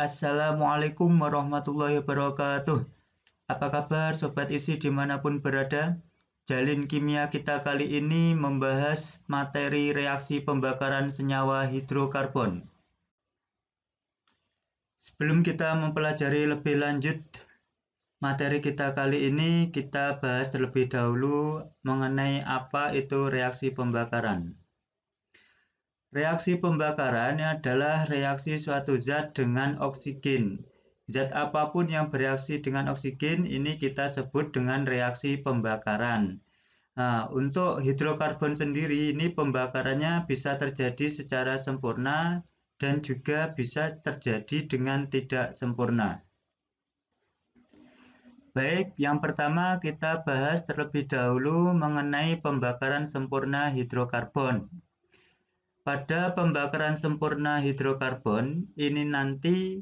Assalamualaikum warahmatullahi wabarakatuh. Apa kabar Sobat Isi dimanapun berada? Jalin Kimia kita kali ini membahas materi reaksi pembakaran senyawa hidrokarbon. Sebelum kita mempelajari lebih lanjut materi kita kali ini, kita bahas terlebih dahulu mengenai apa itu reaksi pembakaran. Reaksi pembakaran adalah reaksi suatu zat dengan oksigen. Zat apapun yang bereaksi dengan oksigen ini kita sebut dengan reaksi pembakaran. Nah, untuk hidrokarbon sendiri ini pembakarannya bisa terjadi secara sempurna dan juga bisa terjadi dengan tidak sempurna. Baik, yang pertama kita bahas terlebih dahulu mengenai pembakaran sempurna hidrokarbon. Pada pembakaran sempurna hidrokarbon, ini nanti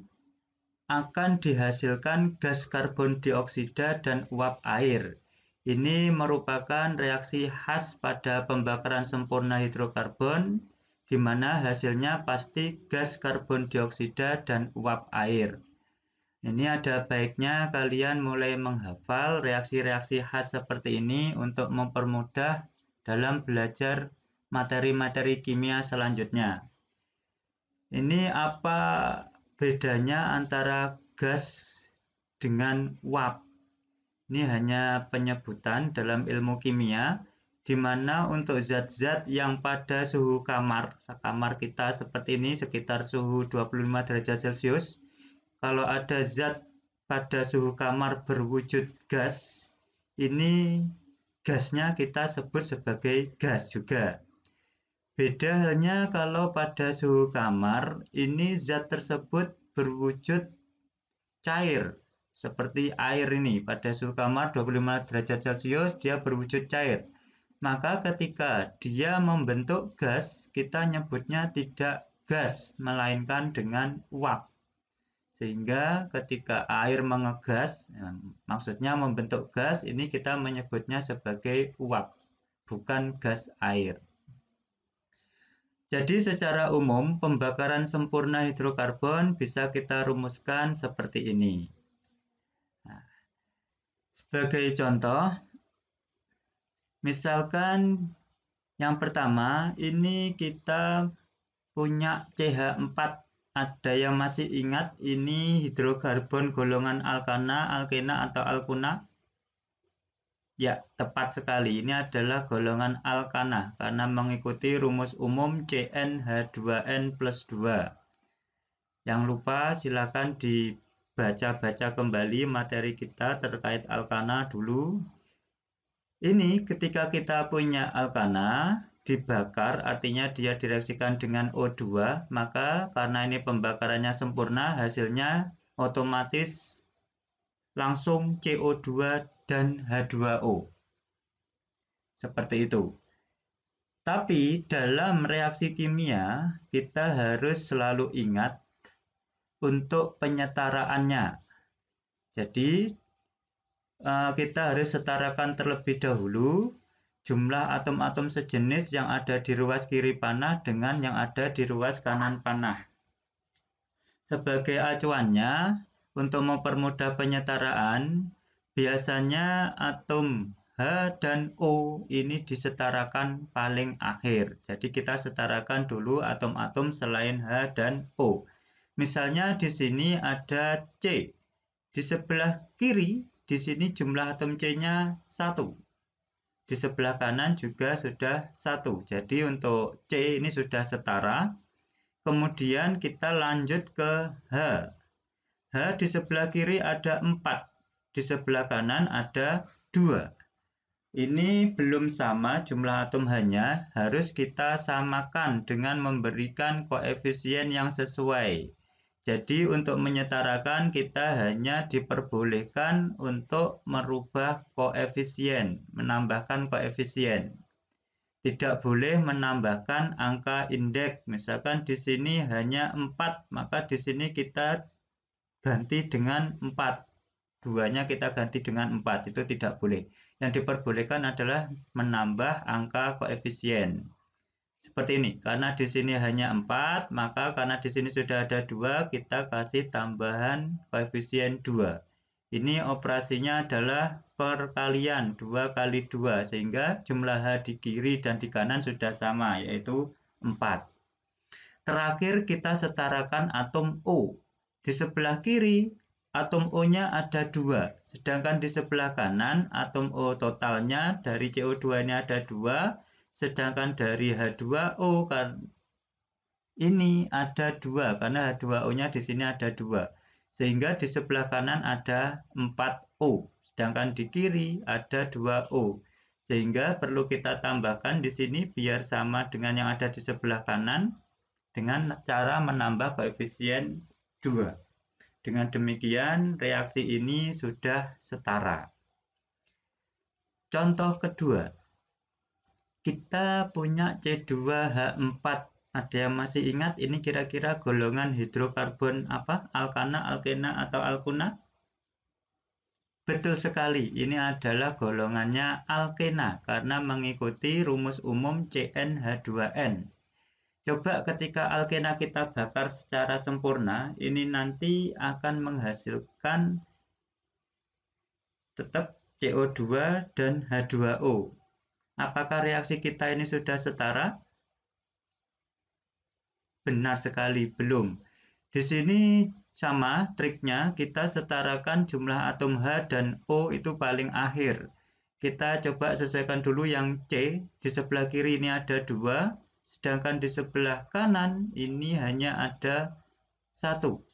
akan dihasilkan gas karbon dioksida dan uap air. Ini merupakan reaksi khas pada pembakaran sempurna hidrokarbon, di mana hasilnya pasti gas karbon dioksida dan uap air. Ini ada baiknya kalian mulai menghafal reaksi-reaksi khas seperti ini untuk mempermudah dalam belajar materi-materi kimia selanjutnya. Ini apa bedanya antara gas dengan uap? Ini hanya penyebutan dalam ilmu kimia, di mana untuk zat-zat yang pada suhu kamar kita seperti ini sekitar suhu 25 derajat Celcius, kalau ada zat pada suhu kamar berwujud gas, ini gasnya kita sebut sebagai gas juga. Beda halnya kalau pada suhu kamar, ini zat tersebut berwujud cair, seperti air ini. Pada suhu kamar 25 derajat Celcius, dia berwujud cair. Maka ketika dia membentuk gas, kita nyebutnya tidak gas, melainkan dengan uap. Sehingga ketika air mengegas, maksudnya membentuk gas, ini kita menyebutnya sebagai uap, bukan gas air. Jadi secara umum pembakaran sempurna hidrokarbon bisa kita rumuskan seperti ini. Nah, sebagai contoh, misalkan yang pertama ini kita punya CH4. Ada yang masih ingat ini hidrokarbon golongan alkana, alkena atau alkuna? Ya, tepat sekali. Ini adalah golongan alkana karena mengikuti rumus umum CnH2n plus 2. Yang lupa silakan dibaca-baca kembali materi kita terkait alkana dulu. Ini ketika kita punya alkana, dibakar artinya dia direaksikan dengan O2, maka karena ini pembakarannya sempurna, hasilnya otomatis langsung CO2 dan H2O. Seperti itu. Tapi dalam reaksi kimia, kita harus selalu ingat untuk penyetaraannya. Jadi, kita harus setarakan terlebih dahulu jumlah atom-atom sejenis yang ada di ruas kiri panah dengan yang ada di ruas kanan panah. Sebagai acuannya, untuk mempermudah penyetaraan, biasanya atom H dan O ini disetarakan paling akhir. Jadi kita setarakan dulu atom-atom selain H dan O. Misalnya di sini ada C. Di sebelah kiri, di sini jumlah atom C-nya 1. Di sebelah kanan juga sudah 1. Jadi untuk C ini sudah setara. Kemudian kita lanjut ke H. H di sebelah kiri ada 4. Di sebelah kanan ada 2. Ini belum sama jumlah atom H-nya, harus kita samakan dengan memberikan koefisien yang sesuai. Jadi untuk menyetarakan kita hanya diperbolehkan untuk merubah koefisien, menambahkan koefisien. Tidak boleh menambahkan angka indeks. Misalkan di sini hanya 4, maka di sini kita ganti dengan 4. Duanya kita ganti dengan 4, itu tidak boleh. Yang diperbolehkan adalah menambah angka koefisien. seperti ini. Karena di sini hanya 4, maka karena di sini sudah ada 2, kita kasih tambahan koefisien 2. Ini operasinya adalah perkalian 2 kali 2, sehingga jumlah H di kiri dan di kanan sudah sama, yaitu 4. Terakhir kita setarakan atom O. Di sebelah kiri, atom O-nya ada 2, sedangkan di sebelah kanan, atom O totalnya dari CO2 ini ada 2, sedangkan dari H2O ini ada 2, karena H2O-nya di sini ada 2. Sehingga di sebelah kanan ada 4O, sedangkan di kiri ada 2O. Sehingga perlu kita tambahkan di sini biar sama dengan yang ada di sebelah kanan, dengan cara menambah koefisien 2. Dengan demikian, reaksi ini sudah setara. Contoh kedua, kita punya C2H4. Ada yang masih ingat ini kira-kira golongan hidrokarbon apa? Alkana, alkena, atau alkuna? Betul sekali, ini adalah golongannya alkena karena mengikuti rumus umum CnH2n. Coba ketika alkena kita bakar secara sempurna, ini nanti akan menghasilkan tetap CO2 dan H2O. Apakah reaksi kita ini sudah setara? Benar sekali, belum. Di sini sama triknya, kita setarakan jumlah atom H dan O itu paling akhir. Kita coba sesuaikan dulu yang C, di sebelah kiri ini ada 2, sedangkan di sebelah kanan ini hanya ada 1.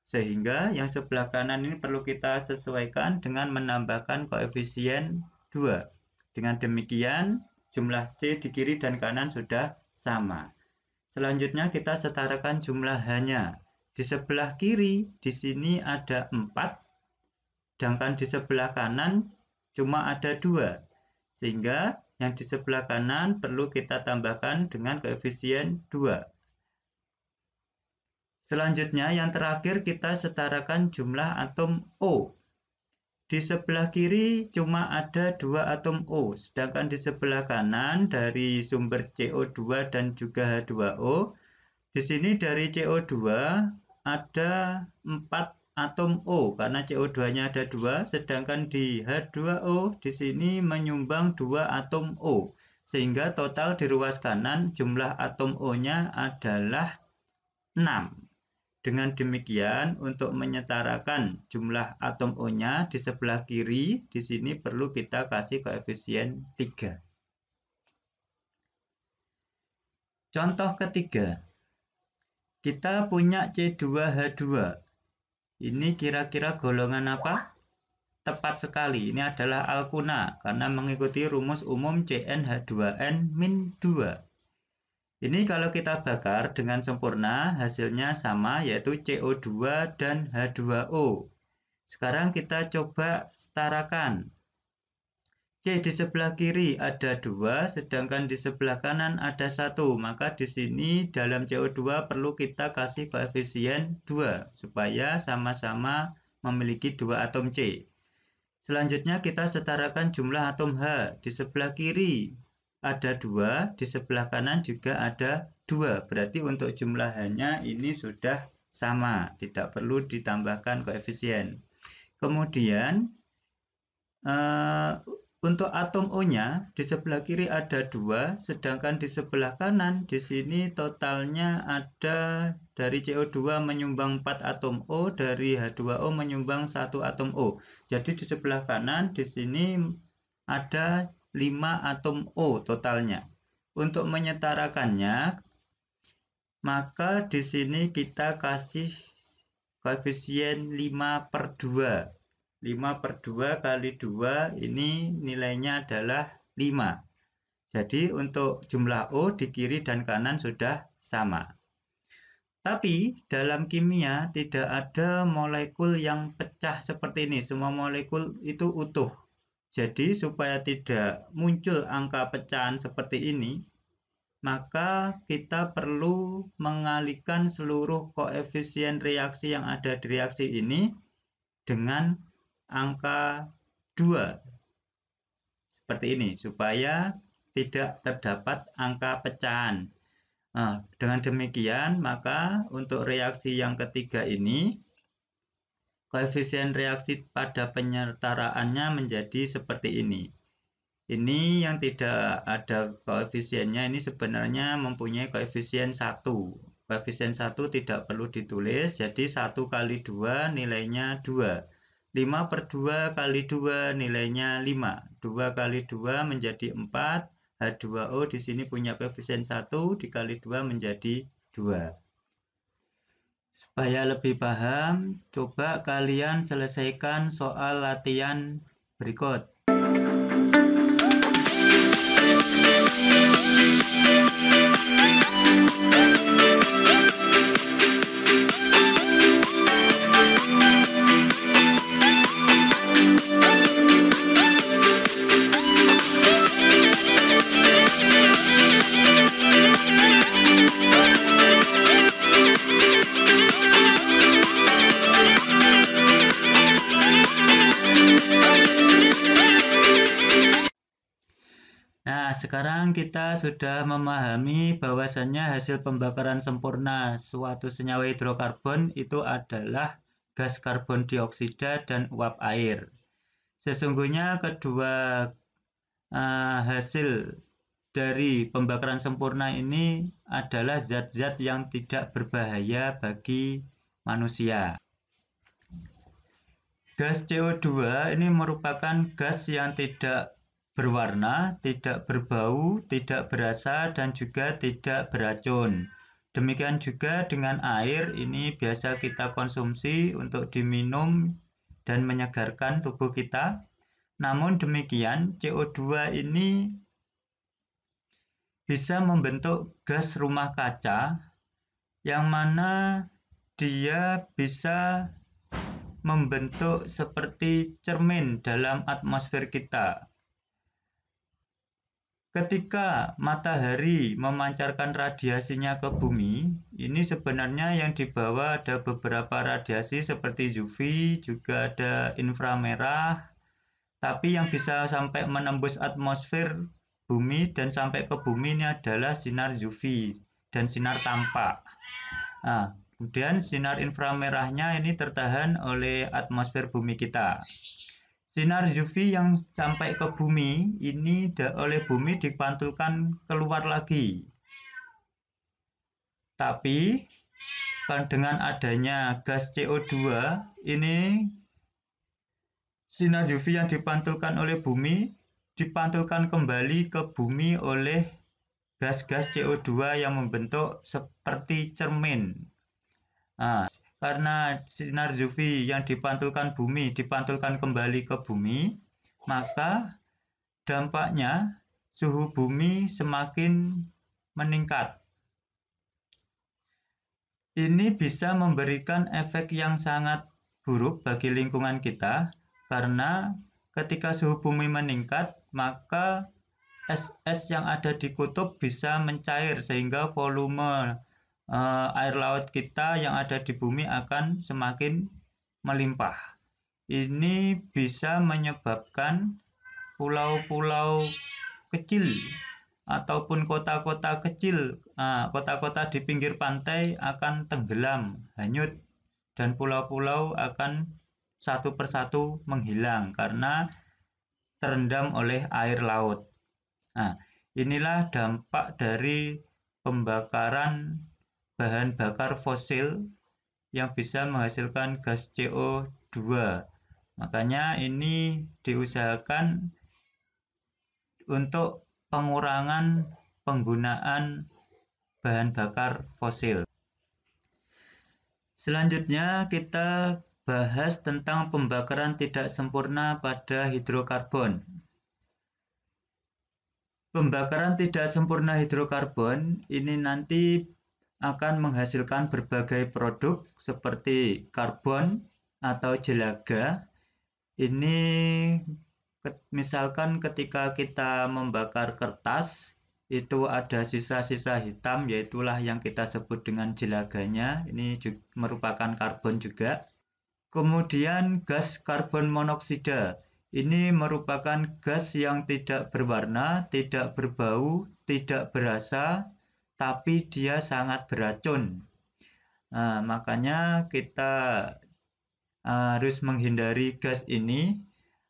Sehingga yang sebelah kanan ini perlu kita sesuaikan dengan menambahkan koefisien 2. Dengan demikian, jumlah C di kiri dan kanan sudah sama. Selanjutnya kita setarakan jumlah H-nya. Di sebelah kiri, di sini ada 4, sedangkan di sebelah kanan cuma ada 2. Sehingga yang di sebelah kanan perlu kita tambahkan dengan koefisien 2. Selanjutnya yang terakhir kita setarakan jumlah atom O. Di sebelah kiri cuma ada 2 atom O, sedangkan di sebelah kanan dari sumber CO2 dan juga H2O, di sini dari CO2 ada 4 atom O karena CO2-nya ada 2, sedangkan di H2O di sini menyumbang 2 atom O, sehingga total di ruas kanan jumlah atom O-nya adalah 6. Dengan demikian, untuk menyetarakan jumlah atom O-nya di sebelah kiri, di sini perlu kita kasih koefisien 3. Contoh ketiga, kita punya C2H2. Ini kira-kira golongan apa? Tepat sekali, ini adalah alkuna karena mengikuti rumus umum CnH2n-2. Ini kalau kita bakar dengan sempurna, hasilnya sama yaitu CO2 dan H2O. Sekarang kita coba setarakan. C di sebelah kiri ada 2, sedangkan di sebelah kanan ada 1. Maka di sini dalam CO2 perlu kita kasih koefisien 2, supaya sama-sama memiliki 2 atom C. Selanjutnya kita setarakan jumlah atom H. Di sebelah kiri ada 2, di sebelah kanan juga ada 2. Berarti untuk jumlah H-nya ini sudah sama, tidak perlu ditambahkan koefisien. Kemudian untuk atom O-nya di sebelah kiri ada 2, sedangkan di sebelah kanan di sini totalnya ada dari CO2 menyumbang 4 atom O, dari H2O menyumbang 1 atom O. Jadi di sebelah kanan di sini ada 5 atom O totalnya. Untuk menyetarakannya, maka di sini kita kasih koefisien 5/2. 5/2 kali 2 ini nilainya adalah 5. Jadi untuk jumlah O di kiri dan kanan sudah sama. Tapi dalam kimia tidak ada molekul yang pecah seperti ini. Semua molekul itu utuh. Jadi supaya tidak muncul angka pecahan seperti ini, maka kita perlu mengalihkan seluruh koefisien reaksi yang ada di reaksi ini dengan angka 2 seperti ini supaya tidak terdapat angka pecahan. Nah, dengan demikian, maka untuk reaksi yang ketiga ini, koefisien reaksi pada penyetaraannya menjadi seperti ini. Ini yang tidak ada koefisiennya, ini sebenarnya mempunyai koefisien 1. Koefisien 1 tidak perlu ditulis, jadi 1 kali 2 nilainya 2. 5/2 kali 2 nilainya 5. 2 kali 2 menjadi 4. H2O di sini punya koefisien 1, dikali 2 menjadi 2. Supaya lebih paham, coba kalian selesaikan soal latihan berikut. Nah, sekarang kita sudah memahami bahwasannya hasil pembakaran sempurna suatu senyawa hidrokarbon itu adalah gas karbon dioksida dan uap air. Sesungguhnya kedua hasil dari pembakaran sempurna ini adalah zat-zat yang tidak berbahaya bagi manusia. Gas CO2 ini merupakan gas yang tidak berwarna, tidak berbau, tidak berasa, dan juga tidak beracun. Demikian juga dengan air, ini biasa kita konsumsi untuk diminum dan menyegarkan tubuh kita. Namun demikian, CO2 ini bisa membentuk gas rumah kaca, yang mana dia bisa membentuk seperti cermin dalam atmosfer kita. Ketika matahari memancarkan radiasinya ke bumi, ini sebenarnya yang dibawa ada beberapa radiasi seperti UV, juga ada inframerah, tapi yang bisa sampai menembus atmosfer bumi dan sampai ke bumi ini adalah sinar UV dan sinar tampak. Nah, kemudian sinar inframerahnya ini tertahan oleh atmosfer bumi kita. Sinar UV yang sampai ke bumi ini oleh bumi dipantulkan keluar lagi. Tapi dengan adanya gas CO2 ini sinar UV yang dipantulkan oleh bumi dipantulkan kembali ke bumi oleh gas-gas CO2 yang membentuk seperti cermin. Nah, karena sinar UV yang dipantulkan bumi dipantulkan kembali ke bumi, maka dampaknya suhu bumi semakin meningkat. Ini bisa memberikan efek yang sangat buruk bagi lingkungan kita, karena ketika suhu bumi meningkat, maka es-es yang ada di kutub bisa mencair sehingga volume air laut kita yang ada di bumi akan semakin melimpah. Ini bisa menyebabkan pulau-pulau kecil ataupun kota-kota kecil, kota-kota di pinggir pantai akan tenggelam, hanyut, dan pulau-pulau akan satu persatu menghilang karena terendam oleh air laut. Nah, inilah dampak dari pembakaran bahan bakar fosil yang bisa menghasilkan gas CO2. Makanya ini diusahakan untuk pengurangan penggunaan bahan bakar fosil. Selanjutnya kita bahas tentang pembakaran tidak sempurna pada hidrokarbon. Pembakaran tidak sempurna hidrokarbon ini nanti akan menghasilkan berbagai produk seperti karbon atau jelaga. Ini misalkan ketika kita membakar kertas, itu ada sisa-sisa hitam, yaitulah yang kita sebut dengan jelaganya. Ini juga merupakan karbon juga. Kemudian gas karbon monoksida. Ini merupakan gas yang tidak berwarna, tidak berbau, tidak berasa, tapi dia sangat beracun. Nah, makanya kita harus menghindari gas ini.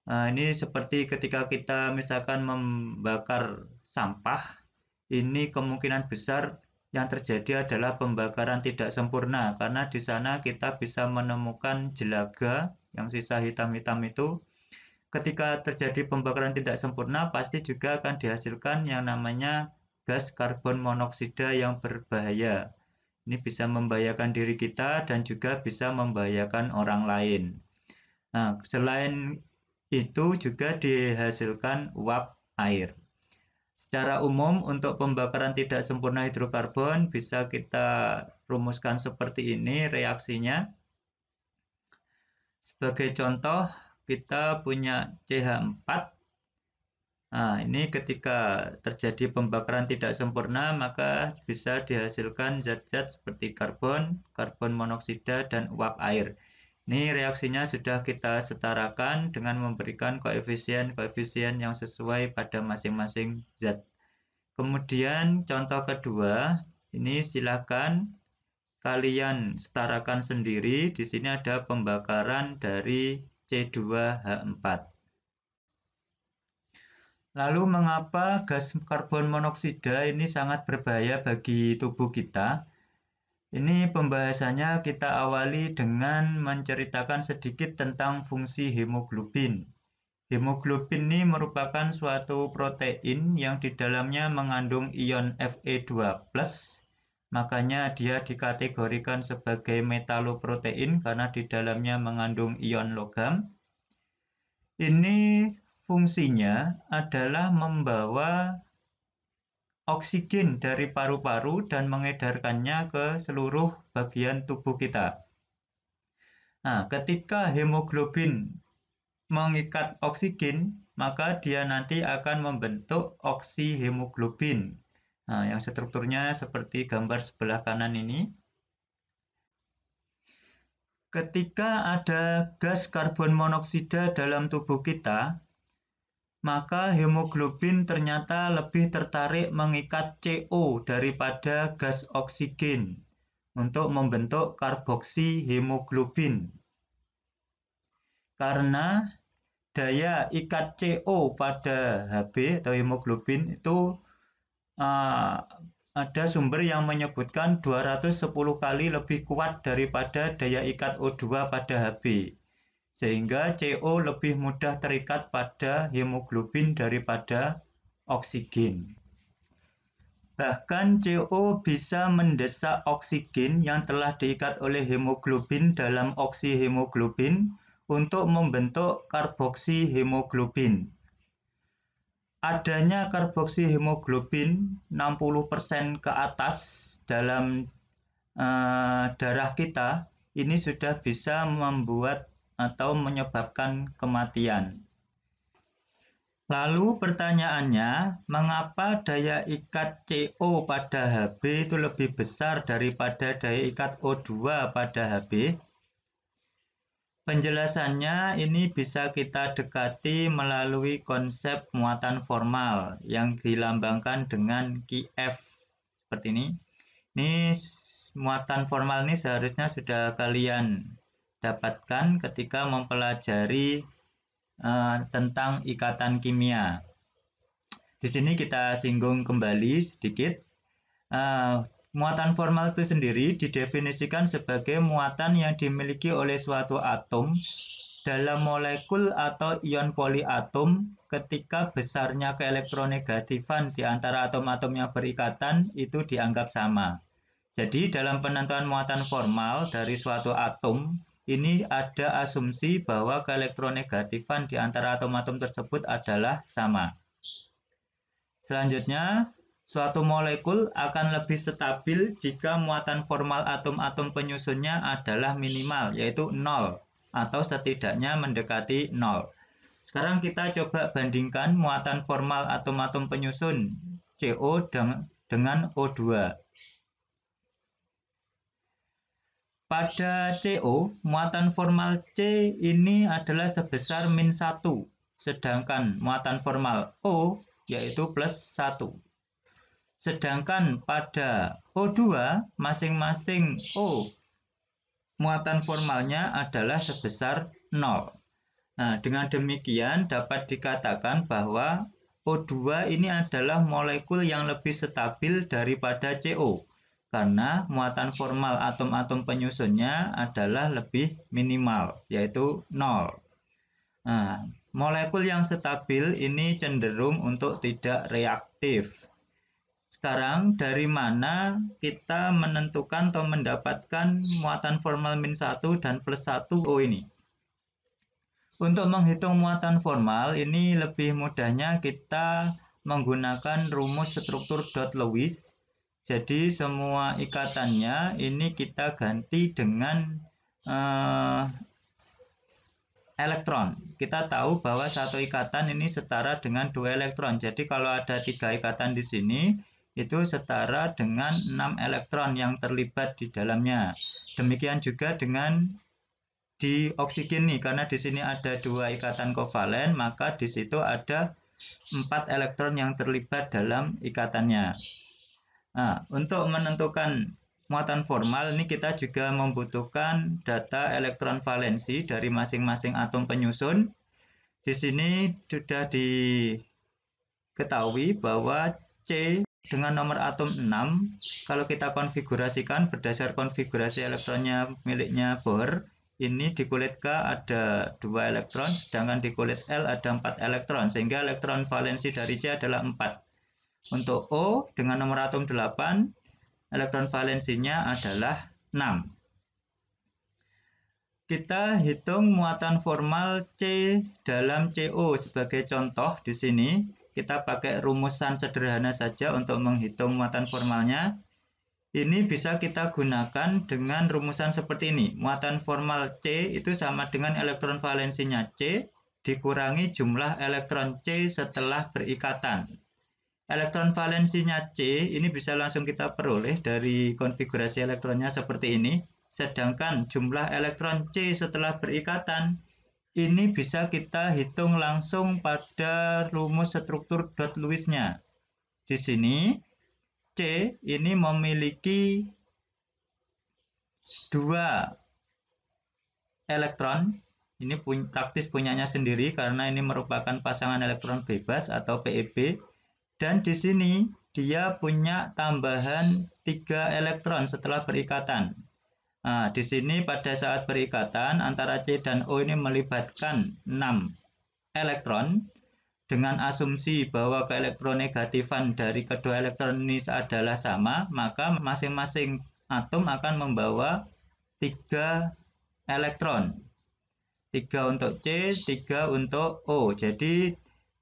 Ini seperti ketika kita misalkan membakar sampah, ini kemungkinan besar yang terjadi adalah pembakaran tidak sempurna, karena di sana kita bisa menemukan jelaga yang sisa hitam-hitam itu. Ketika terjadi pembakaran tidak sempurna, pasti juga akan dihasilkan yang namanya gas karbon monoksida yang berbahaya. Ini bisa membahayakan diri kita dan juga bisa membahayakan orang lain. Nah, selain itu juga dihasilkan uap air. Secara umum untuk pembakaran tidak sempurna hidrokarbon bisa kita rumuskan seperti ini reaksinya. Sebagai contoh, kita punya CH4. Nah, ini ketika terjadi pembakaran tidak sempurna, maka bisa dihasilkan zat-zat seperti karbon, karbon monoksida, dan uap air. Ini reaksinya sudah kita setarakan dengan memberikan koefisien-koefisien yang sesuai pada masing-masing zat. Kemudian contoh kedua, ini silakan kalian setarakan sendiri. Di sini ada pembakaran dari C2H4. Lalu mengapa gas karbon monoksida ini sangat berbahaya bagi tubuh kita? Ini pembahasannya kita awali dengan menceritakan sedikit tentang fungsi hemoglobin. Hemoglobin ini merupakan suatu protein yang di dalamnya mengandung ion Fe2+, makanya dia dikategorikan sebagai metaloprotein karena di dalamnya mengandung ion logam. Ini fungsinya adalah membawa oksigen dari paru-paru dan mengedarkannya ke seluruh bagian tubuh kita. Nah, ketika hemoglobin mengikat oksigen, maka dia nanti akan membentuk oksihemoglobin. Nah, yang strukturnya seperti gambar sebelah kanan ini. Ketika ada gas karbon monoksida dalam tubuh kita, maka hemoglobin ternyata lebih tertarik mengikat CO daripada gas oksigen untuk membentuk karboksihemoglobin. Karena daya ikat CO pada Hb atau hemoglobin itu ada sumber yang menyebutkan 210 kali lebih kuat daripada daya ikat O2 pada Hb. Sehingga CO lebih mudah terikat pada hemoglobin daripada oksigen. Bahkan CO bisa mendesak oksigen yang telah diikat oleh hemoglobin dalam oksihemoglobin untuk membentuk karboksihemoglobin. Adanya karboksihemoglobin 60% ke atas dalam darah kita ini sudah bisa membuat atau menyebabkan kematian. Lalu pertanyaannya, mengapa daya ikat CO pada Hb itu lebih besar daripada daya ikat O2 pada Hb? Penjelasannya ini bisa kita dekati melalui konsep muatan formal yang dilambangkan dengan Kf seperti ini. Ini muatan formal ini seharusnya sudah kalian dapatkan ketika mempelajari tentang ikatan kimia. Di sini kita singgung kembali sedikit. Muatan formal itu sendiri didefinisikan sebagai muatan yang dimiliki oleh suatu atom dalam molekul atau ion poliatom ketika besarnya keelektronegatifan di antara atom-atom yang berikatan itu dianggap sama. Jadi dalam penentuan muatan formal dari suatu atom, ini ada asumsi bahwa keelektronegatifan di antara atom-atom tersebut adalah sama. Selanjutnya, suatu molekul akan lebih stabil jika muatan formal atom-atom penyusunnya adalah minimal, yaitu 0, atau setidaknya mendekati 0. Sekarang kita coba bandingkan muatan formal atom-atom penyusun CO dengan O2. Pada CO, muatan formal C ini adalah sebesar -1, sedangkan muatan formal O yaitu +1. Sedangkan pada O2 masing-masing O muatan formalnya adalah sebesar 0. Nah, dengan demikian dapat dikatakan bahwa O2 ini adalah molekul yang lebih stabil daripada CO karena muatan formal atom-atom penyusunnya adalah lebih minimal, yaitu 0. Nah, molekul yang stabil ini cenderung untuk tidak reaktif. Sekarang dari mana kita menentukan atau mendapatkan muatan formal -1 dan +1 O ini? Untuk menghitung muatan formal ini lebih mudahnya kita menggunakan rumus struktur Dot-Lewis. Jadi semua ikatannya ini kita ganti dengan elektron. Kita tahu bahwa satu ikatan ini setara dengan 2 elektron. Jadi kalau ada 3 ikatan di sini, itu setara dengan 6 elektron yang terlibat di dalamnya. Demikian juga dengan di oksigen nih, karena di sini ada 2 ikatan kovalen, maka di situ ada 4 elektron yang terlibat dalam ikatannya. Nah, untuk menentukan muatan formal ini kita juga membutuhkan data elektron valensi dari masing-masing atom penyusun. Di sini sudah diketahui bahwa C dengan nomor atom 6, kalau kita konfigurasikan berdasar konfigurasi elektronnya miliknya Bohr, ini di kulit K ada 2 elektron, sedangkan di kulit L ada 4 elektron, sehingga elektron valensi dari C adalah 4. Untuk O dengan nomor atom 8, elektron valensinya adalah 6. Kita hitung muatan formal C dalam CO sebagai contoh di sini. Kita pakai rumusan sederhana saja untuk menghitung muatan formalnya. Ini bisa kita gunakan dengan rumusan seperti ini. Muatan formal C itu sama dengan elektron valensinya C dikurangi jumlah elektron C setelah berikatan. Elektron valensinya C ini bisa langsung kita peroleh dari konfigurasi elektronnya seperti ini. Sedangkan jumlah elektron C setelah berikatan ini bisa kita hitung langsung pada rumus struktur Dot-Lewis-nya. Di sini C ini memiliki 2 elektron. Ini praktis punyanya sendiri karena ini merupakan pasangan elektron bebas atau PEB. Dan di sini dia punya tambahan 3 elektron setelah berikatan. Nah, di sini pada saat berikatan antara C dan O ini melibatkan 6 elektron. Dengan asumsi bahwa keelektronegatifan dari kedua elektron ini adalah sama, maka masing-masing atom akan membawa 3 elektron. 3 untuk C, 3 untuk O. Jadi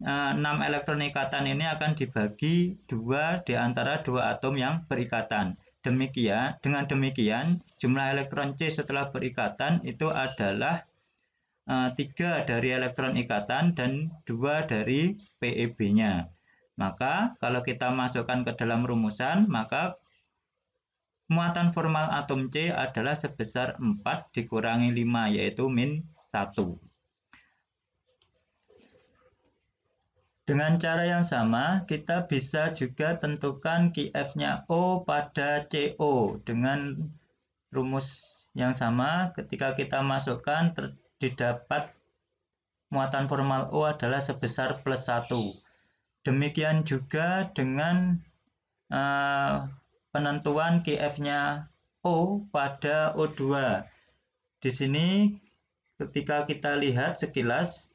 6 elektron ikatan ini akan dibagi 2 di antara 2 atom yang berikatan. Dengan demikian, jumlah elektron C setelah berikatan itu adalah 3 dari elektron ikatan dan 2 dari PEB-nya. Maka kalau kita masukkan ke dalam rumusan, maka muatan formal atom C adalah sebesar 4 dikurangi 5, yaitu -1. Dengan cara yang sama, kita bisa juga tentukan QF-nya O pada CO. Dengan rumus yang sama, ketika kita masukkan, didapat muatan formal O adalah sebesar +1. Demikian juga dengan penentuan QF-nya O pada O2. Di sini ketika kita lihat sekilas,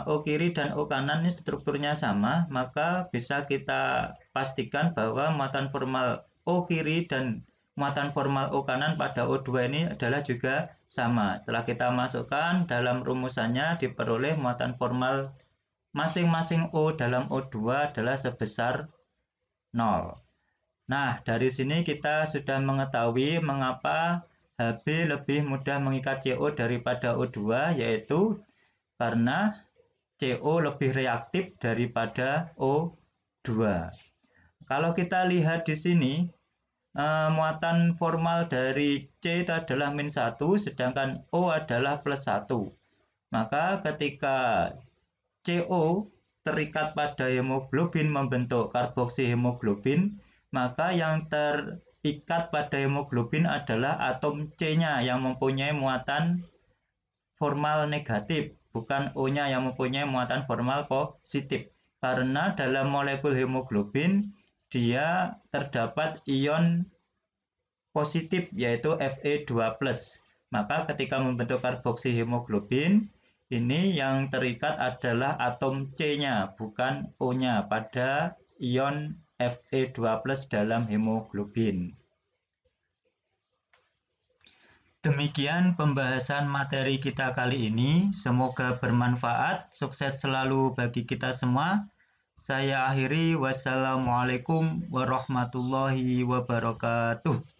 O kiri dan O kanan ini strukturnya sama, maka bisa kita pastikan bahwa muatan formal O kiri dan muatan formal O kanan pada O2 ini adalah juga sama. Setelah kita masukkan dalam rumusannya, diperoleh muatan formal masing-masing O dalam O2 adalah sebesar 0. Nah, dari sini kita sudah mengetahui mengapa Hb lebih mudah mengikat CO daripada O2, yaitu karena CO lebih reaktif daripada O2. Kalau kita lihat di sini, muatan formal dari C itu adalah -1, sedangkan O adalah +1. Maka ketika CO terikat pada hemoglobin membentuk karboksihemoglobin, maka yang terikat pada hemoglobin adalah atom C-nya yang mempunyai muatan formal negatif, bukan O-nya yang mempunyai muatan formal positif. Karena dalam molekul hemoglobin, dia terdapat ion positif yaitu Fe2+. Maka ketika membentuk karboksihemoglobin, ini yang terikat adalah atom C-nya, bukan O-nya pada ion Fe2+ dalam hemoglobin. Demikian pembahasan materi kita kali ini. Semoga bermanfaat. Sukses selalu bagi kita semua. Saya akhiri. Wassalamualaikum warahmatullahi wabarakatuh.